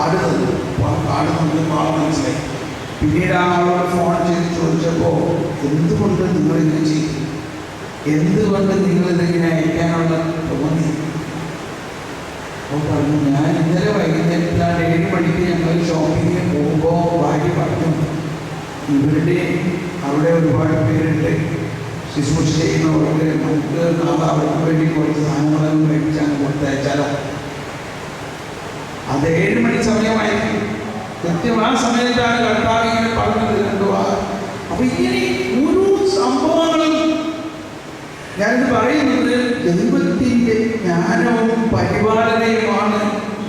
Card തന്നു. അപ്പോൾ ആ കാർഡ് നമുക്ക് ആൾ മനസ്സിലായി. പിന്നീട് ആ ആളോട് ഫോൺ ചെയ്ത് ചോദിച്ചപ്പോൾ എന്തുകൊണ്ട് നിങ്ങളിങ്ങനെ ചെയ്തു, എന്തുകൊണ്ട് നിങ്ങളിതിങ്ങനെ അയക്കാനുള്ള തോന്നി? അപ്പോൾ പറഞ്ഞു, ഞാൻ ഇന്നലെ വൈകുന്നേരത്തിൽ 7 മണിക്ക് ഞങ്ങൾ ഷോപ്പിങ്ങിന് പോകുമ്പോൾ ഭാര്യ പറഞ്ഞു, ഇവരുടെ അവിടെ ഒരുപാട് പേരുണ്ട് ശുശ്രൂഷ ചെയ്യുന്നവർക്ക്, നമുക്ക് നാളെ അവർക്ക് വേണ്ടി കുറച്ച് സാധനങ്ങളൊന്നും മേടിച്ചാൽ കൊടുത്തയച്ചാലോ. അത് 7 മണി സമയമായിരുന്നു. കൃത്യം ആ സമയത്താണ് കർത്താവ് ഇങ്ങനെ പറഞ്ഞത് കണ്ടുവാ. അപ്പൊ ഇങ്ങനെ ഓരോ സംഭവങ്ങളും ഞാനിത് പറയുന്നത് ദൈവത്തിൻ്റെ ജ്ഞാനവും പരിപാലനയുമാണ്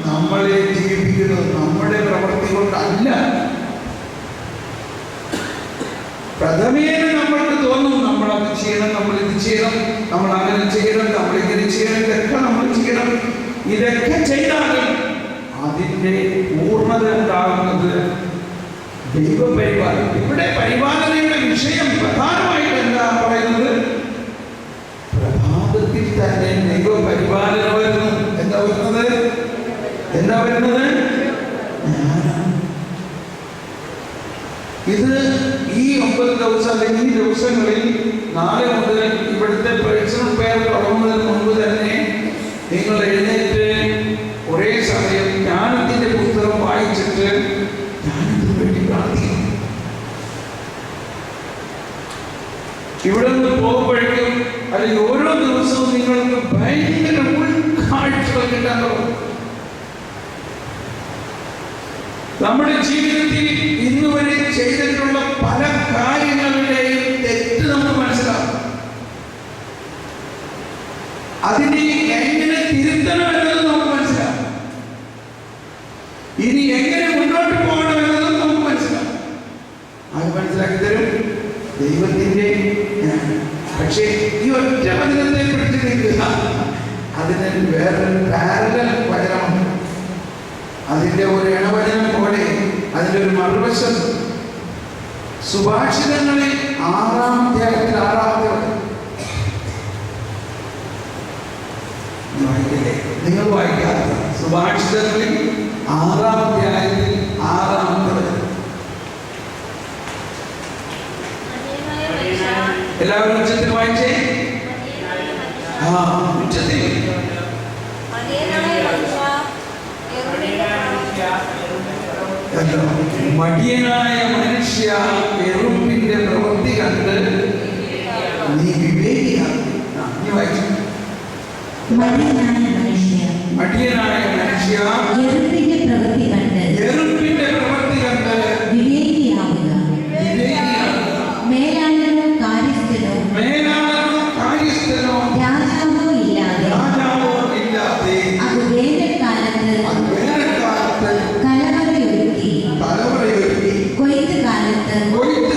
നമ്മളെ ജീവിപ്പിക്കുന്നത്, നമ്മുടെ പ്രവൃത്തി കൊണ്ടല്ല. പ്രഥമേന നമ്മൾക്ക് തോന്നും നമ്മളത് ചെയ്യണം, നമ്മളിത് ചെയ്യണം, നമ്മൾ അങ്ങനെ ചെയ്യണം, നമ്മളിങ്ങനെ ചെയ്യണം, ഇതൊക്കെ നമ്മൾ ചെയ്യണം. ഇതൊക്കെ ചെയ്താലും അതിൻ്റെ പൂർണ്ണത ഉണ്ടാകുന്നത് ദൈവപരിപാലനം. ഇവിടെ പരിപാലനയുടെ വിഷയം പ്രധാനമായിട്ട് എന്താ പറയുന്നത്? പ്രഭാതത്തിൽ തന്നെ ദൈവപരിപാലനം വരുന്നു. എന്താ വരുന്നത്? ഇത് ഈ 9 ദിവസം അല്ലെങ്കിൽ ഈ ദിവസങ്ങളിൽ 4 മുതൽ ഇവിടുത്തെ പേഴ്സണൽ പെയർ തുടങ്ങുന്നതിന് മുൻപ് തന്നെ നിങ്ങൾ എഴുന്നേറ്റ് ഒരേ സമയം ജ്ഞാനത്തിന്റെ പുസ്തകം വായിച്ചിട്ട് ജ്ഞാനത്തിന് വേണ്ടി പ്രാർത്ഥിക്കണം. ഇവിടെ നിന്ന് പോകുമ്പോഴേക്കും അല്ലെങ്കിൽ ഓരോ ദിവസവും നിങ്ങൾക്ക് ഭയങ്കര ഉൾക്കാഴ്ചകൾ കിട്ടാൻ തുടങ്ങും. നമ്മുടെ ജീവിതത്തിൽ ഇന്ന് വരെ ചെയ്തിട്ടുള്ള പല കാര്യങ്ങളുടെയും തെറ്റ് നമുക്ക് മനസ്സിലാവും. അതിനെ എങ്ങനെ തിരുത്തണം എന്നത് നമുക്ക് മനസ്സിലാവും. ഇനി എങ്ങനെ മുന്നോട്ട് പോകണം എന്നതും നമുക്ക് മനസ്സിലാവും. അത് മനസ്സിലാക്കി തരും ദൈവത്തിന്റെ ജ്ഞാനം. പക്ഷേ ഈ ഒറ്റ വചനത്തെ പിടിച്ച് നിൽക്കുക, അതിന് വേറൊരു പാരലൽ വചനമുണ്ട്. അതിൻ്റെ ഒരു ഇണവചനം പോലെ അതിൻ്റെ ഒരു മറുവശം സുഭാഷിതങ്ങളിൽ 6-ാം അധ്യായത്തിൽ 6-ാമത്തെ വചനം വായിക്കില്ലേ? നിങ്ങൾ വായിക്കാത്ത സുഭാഷിതങ്ങളിൽ 6-ാം അധ്യായത്തിൽ 6-ാമത്തെ വചനം. എല്ലാവരും ഉച്ചത്തിൽ വായിച്ചേ. ഉച്ചത്തിൽ മടിയനായ മനുഷ്യ എറുമ്പിന്റെ പ്രവൃത്തി കണ്ട് നീ വിവേകിയാണ്. മടിയനായ മനുഷ്യ എറുമ്പിന്റെ പ്രവൃത്തി കണ്ട് വിവേകിയാവുക. മേലാളനോ കാര്യസ്ഥനോ രാജാവോ ഇല്ലാതെ അത് വേനൽക്കാലത്ത് കൊയ്ത്ത്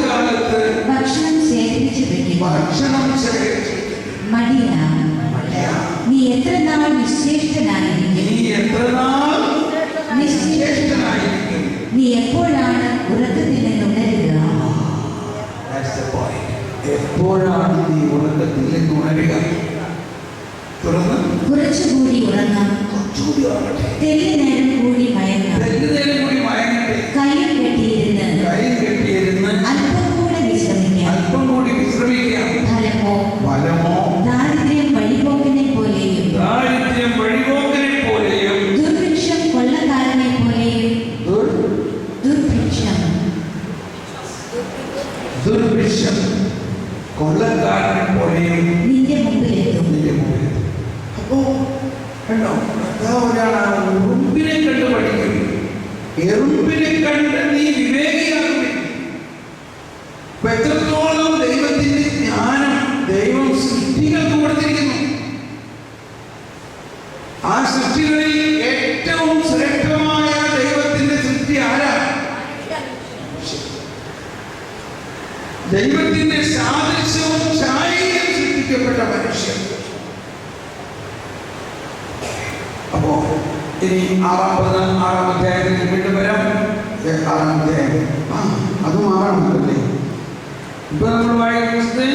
കാലത്ത് ഭക്ഷണം ശേഖരിച്ചു വെക്കും. മടിയ, നീ എത്ര നാൾ നിശ്ചേഷ്ടനായിരിക്കും? നീ എപ്പോഴാണ് ഉറക്കത്തിൽ നിന്നുണരുക? എപ്പോഴാണ് നീ ഉറക്കത്തിൽ നിന്നുണരുക? കുറച്ചുകൂടി ഉറങ്ങാം, തെല്ലു നേരം കൂടി മയങ്ങാം. കയ്യിൽ കെട്ടിയിരുന്ന് അല്പം കൂടെ വിശ്രമിക്കാം. ഫലമോ ദാരിദ്ര്യം വഴിപോക്കനെ പോലെയും ദുർഭിക്ഷം കൊള്ളക്കാരനെ പോലെയും നിന്റെ മുമ്പിലെത്തും. അപ്പോ കണ്ടോ, ഒരാളാണ് ഉറുമ്പിനെ കണ്ട് പഠിക്കും. എറുമ്പിനെ കണ്ട് നീ വിവേകിയാകും. എത്രത്തോളം ദൈവത്തിന്റെ ജ്ഞാനം ദൈവം സൃഷ്ടികൾക്ക് കൊടുത്തിരിക്കുന്നു. ആ സൃഷ്ടികളിൽ ഏറ്റവും ശ്രേഷ്ഠമായ ദൈവത്തിന്റെ സൃഷ്ടി ആരാണ്? ദൈവത്തിന്റെ സാദൃശ്യവും ഛായയും സൃഷ്ടിക്കപ്പെട്ട മനുഷ്യൻ. അപ്പോ ഇനി 6-ാം അധ്യായത്തിൽ വീണ്ടും വരാം. 6-ാം അധ്യായം അതും 6-ാമല്ലേ? ഇപ്പൊ നമ്മൾ വായിക്കുന്നത്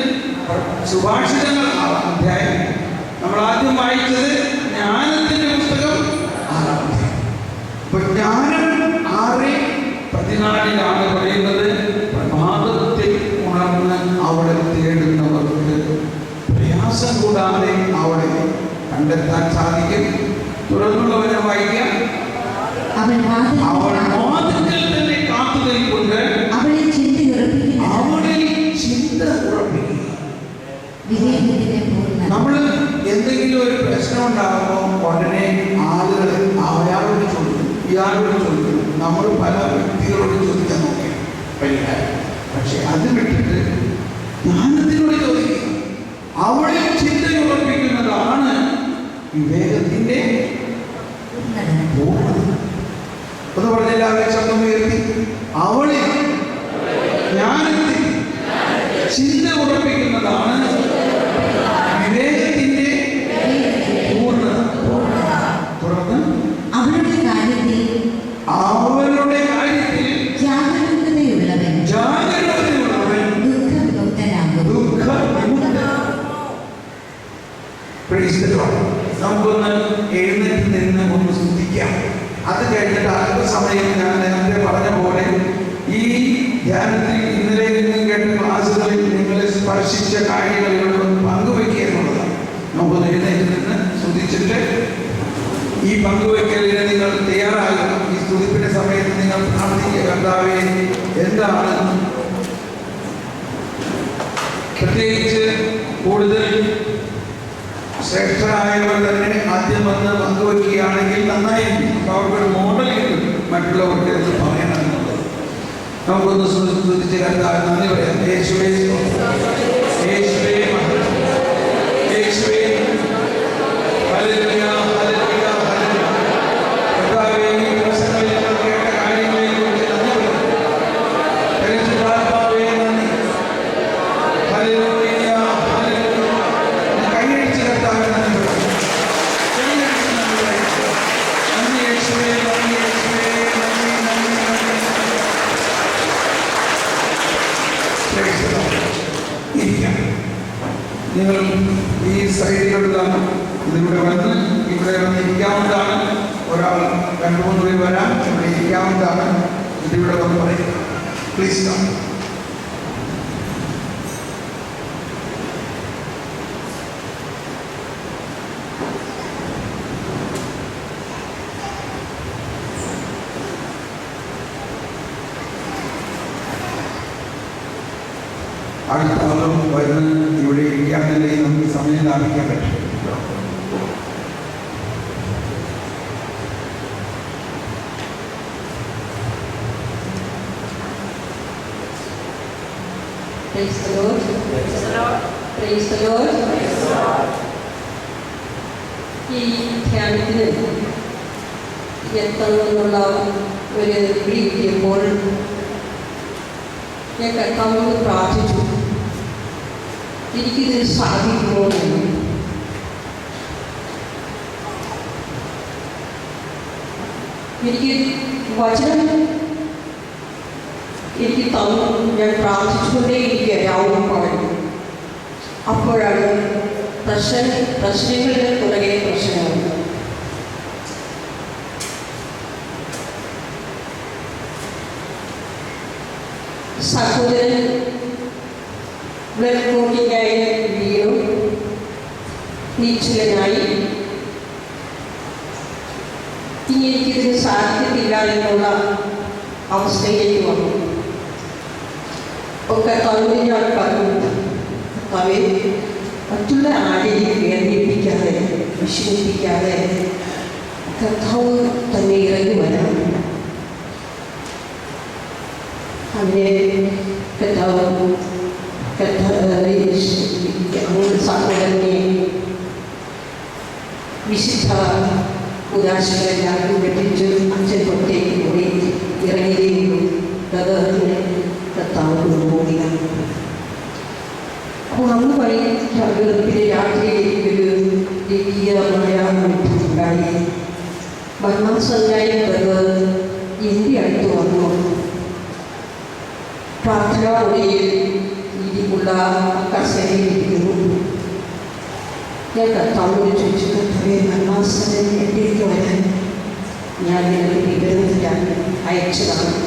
സുഭാഷിതങ്ങൾ 6-ാം അധ്യായം. നമ്മൾ ആദ്യം വായിച്ചത് ജ്ഞാനത്തിന്റെ പുസ്തകം 6-ാം അധ്യായം. അപ്പൊ ജ്ഞാനം കണ്ടെത്താൻ സാധിക്കും. തുടർന്നുള്ളവരെ വായിക്കാം. അവൻ അവൾ വാതിൽക്കൽ തന്നെ കാത്തു നിൽപ്പുണ്ട്, അവളെ ചിന്തയുറപ്പിക്കുന്നു. അവളിൽ ചിന്ത ഉറപ്പിക്കുക. വിവേകത്തിന്റെ പൂർണ്ണത. നമ്മൾ എന്തെങ്കിലും ഒരു പ്രശ്നം ഉണ്ടാകുമ്പോൾ ഉടനെ ആളുകൾ അയാളോട് ചോദിക്കും, ഇയാളോട് ചോദിക്കും, നമ്മൾ പല വ്യക്തികളോട് ചോദിക്കാൻ നോക്കിയാണ് പരിഹാരം. പക്ഷെ അത് വിട്ടിട്ട് ജ്ഞാനത്തിനോട് ചോദിക്കുക. അവളിൽ ചിന്തയുറപ്പിക്കുന്നതാണ് വിവേകത്തിന്റെ പൂർണ്ണത. ഒന്ന് പറഞ്ഞെല്ലാവരും ശബ്ദം ഉയർത്തി. അവളിൽ ജ്ഞാനത്തിൽ ചിന്ത ഉറപ്പിക്കുന്നതാണ് വിവേകത്തിന്റെ പൂർണ്ണത. തുടർന്ന് അവളുടെ കാര്യത്തിൽ ജാഗരൂകതയുള്ളവൻ ദുഃഖവിമുക്തനാകും. നമുക്കൊന്ന് എഴുന്നേറ്റ് നിന്ന് ഒന്ന് ശ്രദ്ധിക്കാം. അത് കഴിഞ്ഞിട്ട് അല്പസമയം ഞാൻ നേരത്തെ പറഞ്ഞ പോലെ ഈ ധ്യാനത്തിൽ ഇന്നലെ നിന്നും കേട്ട ക്ലാസ്സുകളിൽ നിങ്ങളെ സ്പർശിച്ച കാര്യങ്ങളിലൊന്ന് പങ്കുവയ്ക്കുക എന്നുള്ളതാണ്. നമുക്കൊന്ന് എഴുന്നേറ്റ് നിന്ന് ശ്രദ്ധിച്ചിട്ട് ഈ പങ്കുവയ്ക്കലിന് നിങ്ങൾ തയ്യാറാകും. ഈ സ്തുതിപ്പിന്റെ സമയത്ത് നിങ്ങൾ പ്രാർത്ഥിക്കുക, കർത്താവേ എന്താണ് പ്രത്യേകിച്ച് കൂടുതൽ ശ്രേഷ്ഠരായവർ തന്നെ ആദ്യം വന്ന് പങ്കുവയ്ക്കുകയാണെങ്കിൽ നന്നായിരിക്കും. അവർക്കൊരു മോഡൽ കിട്ടും മറ്റുള്ളവർക്ക് എന്ന് പറയണമെന്നുള്ളത്. നമുക്കൊന്ന് സ്തുതിച്ച് കർത്താവേ നന്ദി പറയാം. യേശുവേ യേശുവേ യേശുവേ ഹല്ലേലൂയ ഹല്ലേലൂയ ഹല്ലേലൂയ. കർത്താവേ ഈ ദിവസങ്ങളിൽ ഞങ്ങൾ കേട്ട കാര്യങ്ങളെക്കുറിച്ച് നന്ദി പറയാം. പരിശുദ്ധാത്മാവേ നന്ദി. Hallelujah hallelujah. കൈയടിച്ച് കർത്താവേ നന്ദി പറയാം. കൈയടിച്ച് നന്ദി പറയാം. നന്ദി യേശുവേ നന്ദി യേശുവേ നന്ദി നന്ദി നന്ദി. ഇരിക്കാം. നിങ്ങൾ ഈ സൈഡിലോട്ടാണ് ഇതിവിടെ വന്ന് ഇവിടെ വന്ന് ഇരിക്കാവുന്നതാണ്. ഒരാൾ 2-3 പേര് വരാം, ഇവിടെ ഇരിക്കാവുന്നതാണ്. ഇതിവിടെ വന്ന് പറയും. Please come. അടുത്ത ആളും വരുന്ന ഇവിടെ ഇരിക്കാമെന്നുണ്ടെങ്കിൽ നമുക്ക് സമയം ലാഭിക്കാൻ പറ്റും. Praise the Lord. Praise the Lord. Praise the Lord. Praise the Lord. ഈ ധ്യാനത്തിന് എത്തണമെന്നുള്ള ഒരു വിളി കിട്ടിയപ്പോൾ ഞാൻ കർത്താവിനോട് പ്രാർത്ഥിച്ചു, എനിക്കിത് സാധിക്കുമോ എന്ന്. എനിക്ക് വചനം എനിക്ക് തന്നു. ഞാൻ പ്രാർത്ഥിച്ചുകൊണ്ടേ എനിക്ക് രാവും പകലും. അപ്പോഴാണ് പ്രശ്നങ്ങളുടെ പുറകെ പ്രശ്നങ്ങൾ. സഹോദരൻ ബ്ലഡ് ക്ലോട്ടിങ്ങായി വീണു, നിശ്ചലനായി. ഇനി എനിക്കിതിന് സാധിക്കത്തില്ല എന്നുള്ള അവസ്ഥയിലേക്ക് വന്നു. ഒക്കെ കർത്താവിനോട് പറഞ്ഞു, കർത്താവേ മറ്റുള്ള ആരെയും വേദനിപ്പിക്കാതെ വിഷമിപ്പിക്കാതെ കർത്താവ് തന്നെ ഇറങ്ങി വരണം. അവനെ സഹോദരനെ വിശുദ്ധ ഉദാശകളെല്ലാവരും വെട്ടിച്ച് അച്ഛൻ പുറത്തേക്ക് പോയി ഇറങ്ങിയതേയും ബ്രദറിനെ കർത്താവ് കൊണ്ടുപോവുകയാണ്. അപ്പോൾ അന്ന് പിന്നെ രാത്രിയിലേക്കൊരു ലീയമായ അനുഭവമുണ്ടായി. മരണസഞ്ചാരി ബ്രദർ എൻ്റെ അടുത്ത് വന്നു. പ്രാർത്ഥനാ മുറിയിൽ ഇരിപ്പുള്ള കസേരയിലിരിക്കുന്നു. ഞാൻ കർത്താവിനോട് ചോദിച്ചു, കർത്താവേ മരണാസനം എൻ്റെയൊക്കെ വരാൻ ഞാൻ നിനക്ക് വിവരം അയച്ചതാണ്.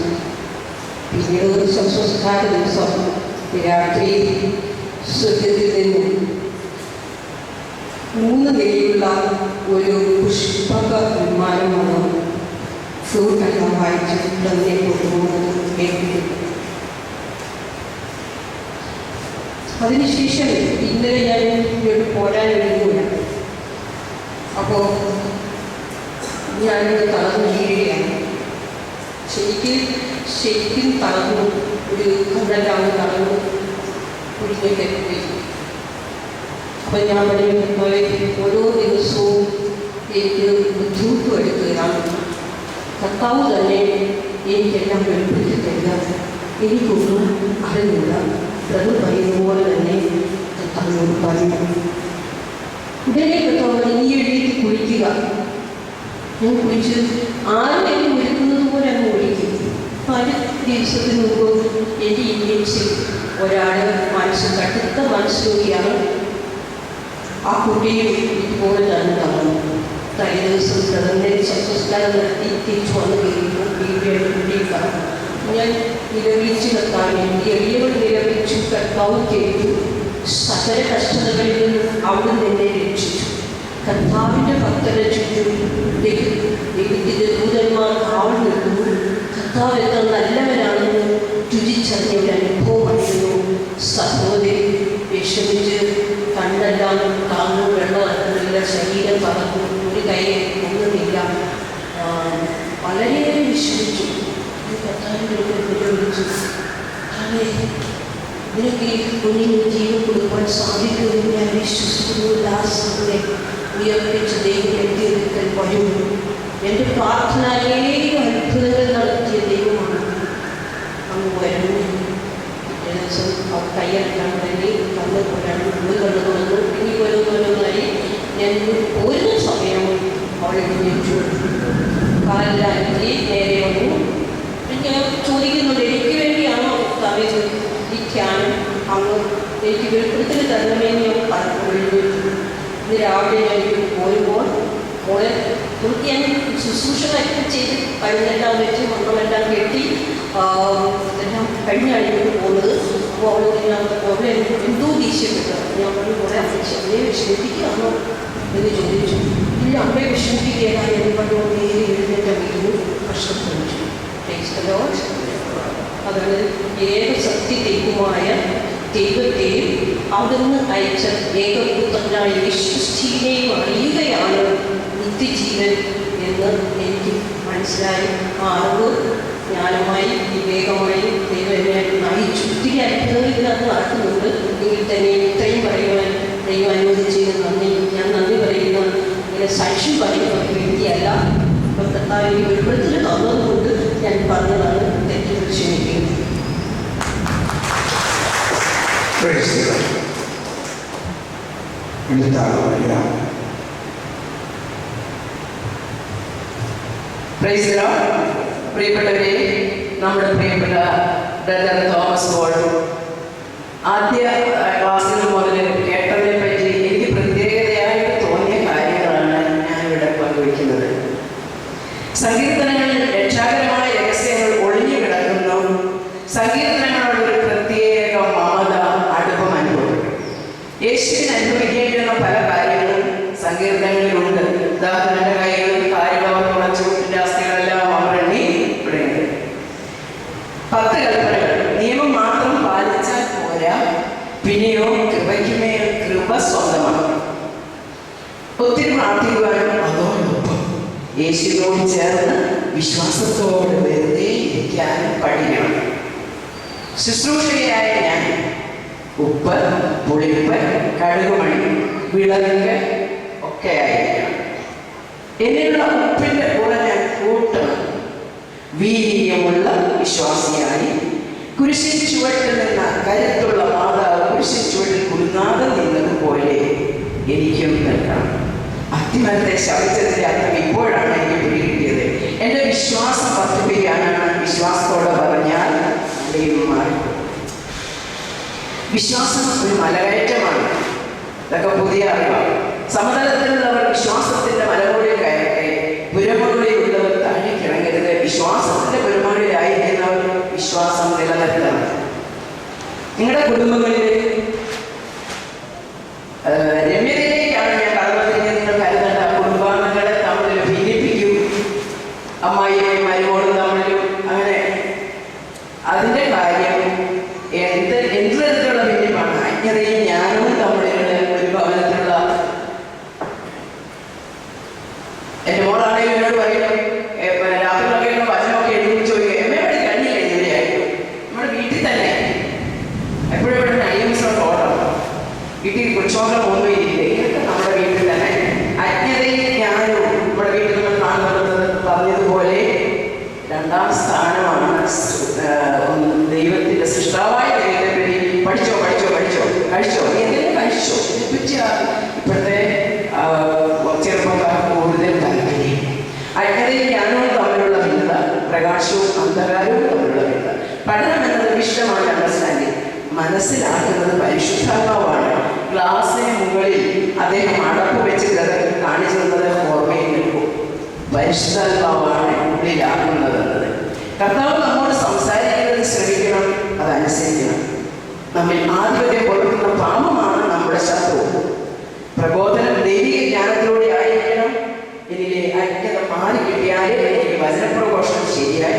പിന്നീട് ഒരു സംസ്കാര ദിവസം രാത്രി സ്വർഗത്തിൽ നിന്നും 3 നിലയുള്ള ഒരു പുഷ്പക വിമാനമാണ് ഫ്ലൂട്ടെല്ലാം വായിച്ച് തന്നെ കൊണ്ടുപോകുന്നത് കേൾക്കുന്നത്. അതിനുശേഷം ഇന്നലെ ഞാൻ ഇങ്ങോട്ട് പോരാൻ ഒരുങ്ങുകയാണ്. അപ്പോൾ ഞാനിത് തളർന്നു വീഴുകയാണ്. ശരിക്കും തളർന്നു, ഒരു കണ്ടെല്ലാം തളർന്നു കുഴിഞ്ഞൊക്കെ പോയി. അപ്പോൾ ഞാൻ ഓരോ ദിവസവും എനിക്ക് ബുദ്ധിമുട്ടും എടുക്കുകയാണ്. കർത്താവ് തന്നെ എനിക്കെല്ലാം വെളിപ്പെടുത്തി തരിക. എനിക്കൊന്നും അറിഞ്ഞില്ല. പ്രഭു പറയുന്ന പോലെ തന്നെ കർത്താവിനോട് പറഞ്ഞു. ഉടനെ കർത്താവ് നീ എഴുതി കുളിക്കുക. ഞാൻ കുളിച്ച് ആരും എന്നെ ഒരുക്കുന്നത് പോലെ അങ്ങ് ഒഴിക്കും. 5 ദിവസത്തിന് മുമ്പ് എൻ്റെ ഇന്ത്യൻസിൽ ഒരാൾ കടുത്ത മനസ്സിലൂടെയാണ്. ആ കുട്ടിയും ഇതുപോലെ തന്നെ തന്നു. തലേ ദിവസം കിടന്നേ സംസ്കാരം നടത്തി തിരിച്ചു വന്ന് കഴിയുമ്പോൾ വീടിൻ്റെ കുട്ടിയും പറഞ്ഞു. ഞാൻ നിലവിളിച്ച് കർത്താവ് എനിക്ക് എളിയവൾ നിലവിളിച്ചു കർത്താവ് കേട്ടു. സകല കഷ്ടതകളിൽ നിന്നും അവിടുന്ന് എന്നെ രക്ഷിച്ചു. കർത്താവിൻ്റെ ഭക്തരെ ചുറ്റും ദൈവത്തിൻ്റെ ദൂതന്മാർ കാവൽ നിൽക്കുന്നു. കർത്താവ് എത്ര നല്ലവരാണെന്ന് രുചിച്ചറിഞ്ഞ ഒരു അനുഭവമായിരുന്നു. സഹോദരി വിഷമിച്ച് കണ്ടെല്ലാം താങ്ങും, വെള്ളം ഇറക്കുന്നില്ല, ശരീരം പറന്നു, ഒരു കൈ ഒന്നുമില്ല, വളരെയേറെ വിഷമിച്ചു. കർത്താവിനോട് വിളിച്ചു, നിനക്ക് കുഞ്ഞിന് ജീവൻ കൊടുക്കാൻ സാധിക്കുമെന്ന് ഞാൻ വിശ്വസിക്കുന്നു. ദാസനെ ഉയർപ്പിച്ച് ദൈവം എൻ്റെ അടുക്കൽ വരുന്നു. എൻ്റെ പ്രാർത്ഥന അനേകം അത്ഭുതങ്ങൾ നടത്തിയ ദൈവമാണ്. അങ്ങ് വരുന്നു. പിറ്റേ ദിവസം കയ്യെടുക്കാൻ തുടങ്ങി, കണ്ണ് പോരാണ്, ഉള്ളിൽ കണ്ണു തോന്നുന്നു. ഇനി വരുന്നവരുമായി ഞാൻ പോരുന്ന സമയം അവളെ വിളിച്ചു. കാലിലാക്കി നേരെ വന്നു. ഞാൻ ചോദിക്കുന്നുണ്ട്, എനിക്ക് വേണ്ടിയാണോ കവിത് ഈ ധ്യാനം അങ്ങ് എനിക്ക് വെളിപ്പെടുത്തൽ തരണമെന്ന് ഞാൻ പറഞ്ഞു. ഇന്ന് രാവിലെ ഞാൻ പോരുമ്പോൾ മോളെ ഞാൻ ശുശ്രൂഷകളൊക്കെ ചെയ്ത് കഴിഞ്ഞെല്ലാം വെച്ച് മക്കളെല്ലാം കെട്ടി എല്ലാം കഴിഞ്ഞായിരുന്നു പോകുന്നത്. അപ്പോൾ അവളെ എന്തോ ദേഷ്യപ്പെട്ടു. ഞാൻ പറഞ്ഞു, മോളെ അമ്മയെ വിഷമിപ്പിക്കുകയാണോ എന്ന് ചോദിച്ചു. ഇല്ല, അമ്മയെ വിഷമിപ്പിക്കുകയാണ് എന്ന് പറഞ്ഞു. നേരെ എഴുന്നേറ്റ വീട്ടിൽ ഭക്ഷണം കഴിച്ചു. അതാണ് ഏക സത്യദൈവമായ ദൈവത്തെയും അവിടുന്ന് അയച്ച ഏകപുത്രനായ യേശുക്രിസ്തുവിനെയും അറിയുകയാണ് നിത്യജീവൻ എന്ന് എനിക്ക് മനസ്സിലായി. ആ അറിവ് ജ്ഞാനമായി വിവേകമായി ദൈവം എന്നെ നയിച്ചു. ഒത്തിരി അത്ഭുതങ്ങൾ ഇതിനകത്ത് നടക്കുന്നുണ്ട്. എങ്കിൽ തന്നെ ഇത്രയും പറയുവാൻ ദൈവം അനുവദിച്ചതിന് നന്ദി. ഞാൻ നന്ദി പറയുന്ന ഇങ്ങനെ സാക്ഷ്യം പറയുന്ന ഒരു വ്യക്തിയല്ല. ഇപ്പം കർത്താവ് വെളിപ്പെടുത്തൽ തന്നതുകൊണ്ട് ഞാൻ പറഞ്ഞതാണ്. തെറ്റുകൾ ക്ഷമിക്കുന്നു. പ്രിയപ്പെട്ടവരെ, നമ്മുടെ പ്രിയപ്പെട്ട ബ്രദർ തോമസ് പോൾ ആദ്യ ക്ലാസ്സിൽ മുതൽ കേട്ടതിനെ പറ്റി എനിക്ക് പ്രത്യേകതയായിട്ട് തോന്നിയ കാര്യങ്ങളാണ് ഞാനിവിടെ പങ്കുവയ്ക്കുന്നത്. സങ്കീർത്തനങ്ങളിൽ രക്ഷാകരമായ രഹസ്യങ്ങൾ ഒളിഞ്ഞു കിടക്കുന്നു. സങ്കീർത്തനങ്ങളോടൊരു പ്രത്യേക മമത, അടുപ്പം അനുഭവപ്പെട്ടു. യേശുവിന് അനുഭവിക്കേണ്ടുന്ന പല കാര്യങ്ങളും സങ്കീർത്തനങ്ങളിലുണ്ട്. ഉദാഹരണ കൈകളും കാര്യങ്ങളൊക്കെ ചൂട്ടിൻ്റെ അസ്ഥികളെല്ലാം അവരെണ്ണി ഇവിടെയുണ്ട്. 10 കൽപ്പനകൾ നിയമം മാത്രം പാലിച്ചാൽ പോരാ, പിന്നെയോ കൃപയ്ക്കുമേൽ കൃപ സ്വന്തമാണ്. ഒത്തിരി പ്രാർത്ഥിക്കുവാനും അതോടൊപ്പം യേശുവിനോട് ചേർന്ന് വിശ്വാസത്തോടെ വെറുതെ ഇരിക്കാനും പഠിക്കണം. ശുശ്രൂഷയായ ഞാൻ ഉപ്പ്, പുളിപ്പ്, കടുകുമണി, വിളക്ക് ഒക്കെ ആയിരിക്കണം. എന്നിലുള്ള ഉപ്പിൻ്റെ കൂടെ ഞാൻ കൂട്ടണം. വീര്യമുള്ള വിശ്വാസിയായി കുരിശിൻ ചുവട്ടിൽ നിന്ന കരുത്തുള്ള മാതാവ് കുരിശിൻ ചുവട്ടിൽ കുടുങ്ങാതെ നിന്നതുപോലെ എനിക്കും നിൽക്കണം. അത്തിമരത്തെ ശവിച്ചതിൻ്റെ അർത്ഥം ഇപ്പോഴാണ് എനിക്ക് പിടികിട്ടിയത്. എൻ്റെ വിശ്വാസം വർദ്ധിപ്പിക്കാനാണ്. വിശ്വാസത്തോടെ പറഞ്ഞാൽ ദൈവം മാറി. വിശ്വാസം ഒരു മലകയറ്റമാണ്. ഇതൊക്കെ പുതിയ അറിവാണ്. സമതലത്തിലുള്ളവർ വിശ്വാസത്തിന്റെ മലമുകളിൽ കയറട്ടെ, പുരമുകളിലുള്ളവർ താഴേക്കിറങ്ങരുത്. വിശ്വാസത്തിന്റെ പുരമുകളിലായിരിക്കുന്നവർ വിശ്വാസം നിലനിർത്തണം. നിങ്ങളുടെ കുടുംബങ്ങളിൽ രമ്യതയിലേക്കാണ് ഞാൻ നാളെയും എന്നോട് പറയും രാത്രിയിലൊക്കെ വചനമൊക്കെ എഴുതി ചോദിക്കും എവിടെ കഴിഞ്ഞില്ല ഇതുവരെയായിട്ടും. നമ്മുടെ വീട്ടിൽ തന്നെ എപ്പോഴും ഇവിടെ അയ്യംസോട്ട് ഓർഡർ വീട്ടിൽ കുറിച്ചോളം ഒന്നും ഇല്ലേ, ഇതൊക്കെ നമ്മുടെ വീട്ടിൽ തന്നെ. അജ്ഞതയും ജ്ഞാനവും നമ്മുടെ വീട്ടിൽ നമ്മൾ കാണുന്നത് പറഞ്ഞതുപോലെ രണ്ടാം സ്ഥാനമാണ് ദൈവത്തിന്റെ സൃഷ്ടാവായ ദൈവത്തെ പറ്റി പഠിച്ചോ കഴിച്ചോ എന്തെങ്കിലും കഴിച്ചോ ഇതിനെപ്പറ്റി ഇപ്പോഴത്തെ ചെറുപ്പക്കാർക്ക് കൂടുതൽ താല്പര്യം. അജ്ഞതയും ജ്ഞാനവും തമ്മിലുള്ള ഭിന്നത, പ്രകാശവും അന്ധകാരവും തമ്മിലുള്ള ഭിന്നത. പഠനം എന്നത് വിഷയമാണ്, അണ്ടർസ്റ്റാൻഡിങ്. മനസ്സിലാക്കുന്നത് പരിശുദ്ധാത്മാവാണ്. ഗ്ലാസിന് മുകളിൽ അദ്ദേഹം അടപ്പ് വെച്ച് കാണിച്ചു തന്നത് ഓർമ്മയിൽ നിൽക്കും. പരിശുദ്ധാത്മാവാണ് ഉള്ളിലാക്കുന്നത്. കർത്താവ് നമ്മോട് സംസാരിക്കുന്നത് ശ്രമിക്കണം, അതനുസരിക്കണം. നമ്മിൽ ആധിപത്യം പുലർത്തുന്ന പാപമാണ് നമ്മുടെ ശത്രു. പ്രബോധനം ദൈവിക ജ്ഞാനത്തിലൂടെ ആയിരിക്കണം. ഇതിലെ അജ്ഞത മാറി കിട്ടിയാലേ എനിക്ക് വചനപ്രഘോഷണം ശരിയായി